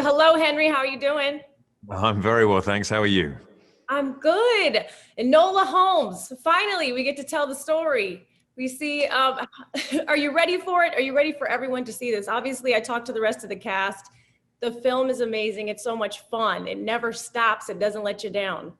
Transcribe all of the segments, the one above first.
hello, Henry. How are you doing? I'm very well, thanks. How are you? I'm good. Enola Holmes. Finally, we get to tell the story. We see, are you ready for it? Are you ready for everyone to see this? Obviously, I talked to the rest of the cast. The film is amazing. It's so much fun. It never stops. It doesn't let you down.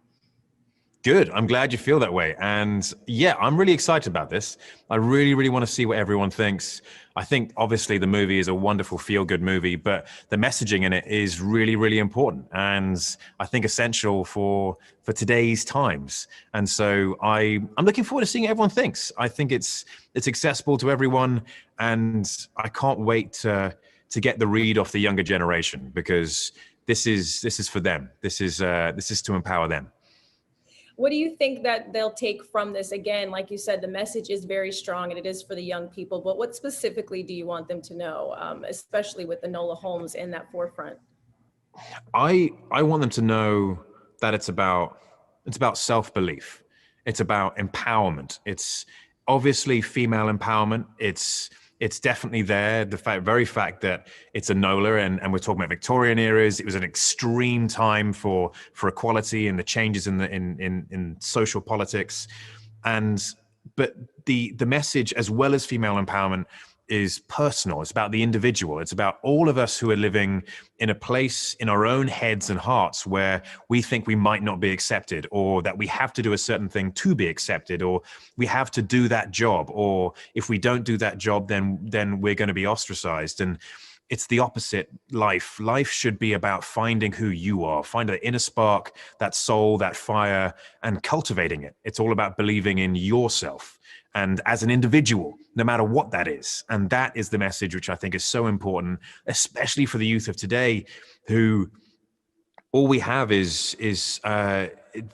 Good. I'm glad you feel that way. And yeah, I'm really excited about this. I really, really want to see what everyone thinks. I think obviously the movie is a wonderful feel-good movie, but the messaging in it is really, really important. And I think essential for today's times. And so I'm looking forward to seeing what everyone thinks. I think it's accessible to everyone. And I can't wait to get the read off the younger generation, because this is for them. This is to empower them. What do you think that they'll take from this? Again, like you said, the message is very strong and it is for the young people, but what specifically do you want them to know, especially with Enola Holmes in that forefront? I want them to know that it's about self-belief. It's about empowerment. It's obviously female empowerment. It's definitely there. The very fact that it's Enola, and we're talking about Victorian eras. It was an extreme time for equality and the changes in social politics, but the message, as well as female empowerment, is personal. It's about the individual. It's about all of us who are living in a place in our own heads and hearts where we think we might not be accepted, or that we have to do a certain thing to be accepted, or we have to do that job, or if we don't do that job, then we're going to be ostracized. And it's the opposite. Life should be about finding who you are, find the inner spark, that soul, that fire, and cultivating it. It's all about believing in yourself and as an individual, no matter what that is. And that is the message which I think is so important, especially for the youth of today, who all we have is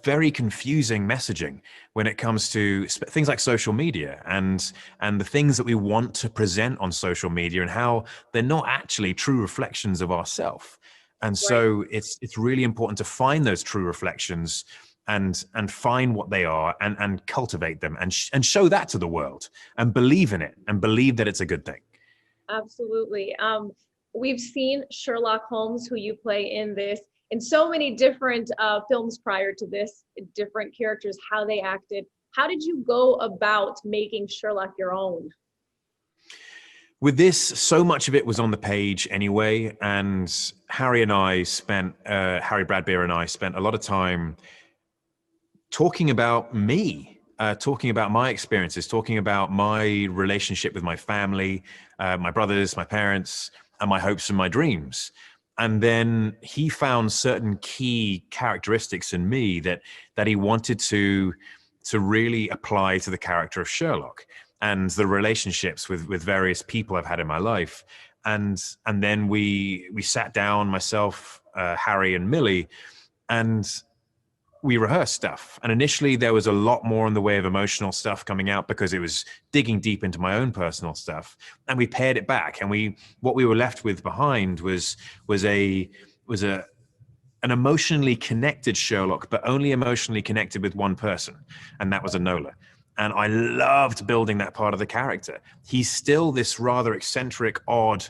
very confusing messaging when it comes to things like social media and the things that we want to present on social media, and how they're not actually true reflections of ourselves. And so it's really important to find those true reflections and find what they are, and cultivate them, and show that to the world, and believe in it, and believe that it's a good thing. Absolutely. We've seen Sherlock Holmes, who you play in this, in so many different films prior to this, different characters, how they acted. How did you go about making Sherlock your own? With this, so much of it was on the page anyway, and Harry Bradbeer and I spent a lot of time talking about me, talking about my experiences, talking about my relationship with my family, my brothers, my parents, and my hopes and my dreams. And then he found certain key characteristics in me that he wanted to really apply to the character of Sherlock, and the relationships with various people I've had in my life. And then we sat down, myself, Harry, and Millie, and we rehearsed stuff. And initially there was a lot more in the way of emotional stuff coming out, because it was digging deep into my own personal stuff. And we pared it back, and what we were left with behind was an emotionally connected Sherlock, but only emotionally connected with one person, and that was Enola. And I loved building that part of the character. He's still this rather eccentric, odd,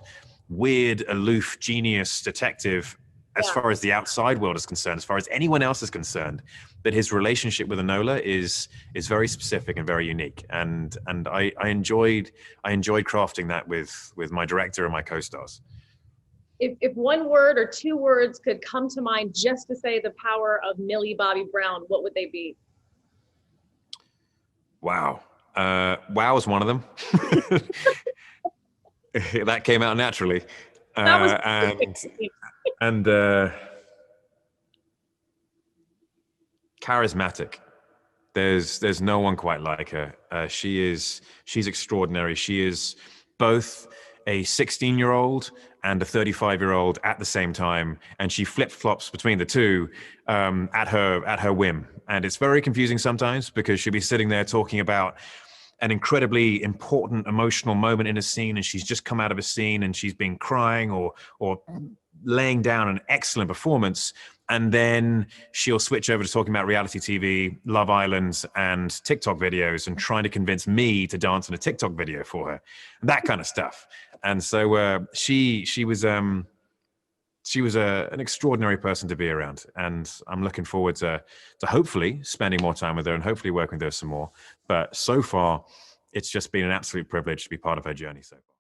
weird, aloof, genius detective, as far as the outside world is concerned, as far as anyone else is concerned. But his relationship with Enola is very specific and very unique. And I enjoyed crafting that with my director and my co-stars. If one word or two words could come to mind just to say the power of Millie Bobby Brown, what would they be? Wow. Wow is one of them. That came out naturally. That was and charismatic. There's no one quite like her. She's extraordinary. She is both a 16-year-old and a 35-year-old at the same time, and she flip-flops between the two at her whim. And it's very confusing sometimes, because she'll be sitting there talking about an incredibly important emotional moment in a scene, and she's just come out of a scene and she's been crying or laying down an excellent performance, and then she'll switch over to talking about reality TV, Love Island, and TikTok videos, and trying to convince me to dance in a TikTok video for her, that kind of stuff. And so she was she was an extraordinary person to be around, and I'm looking forward to hopefully spending more time with her and hopefully working with her some more. But so far, it's just been an absolute privilege to be part of her journey so far.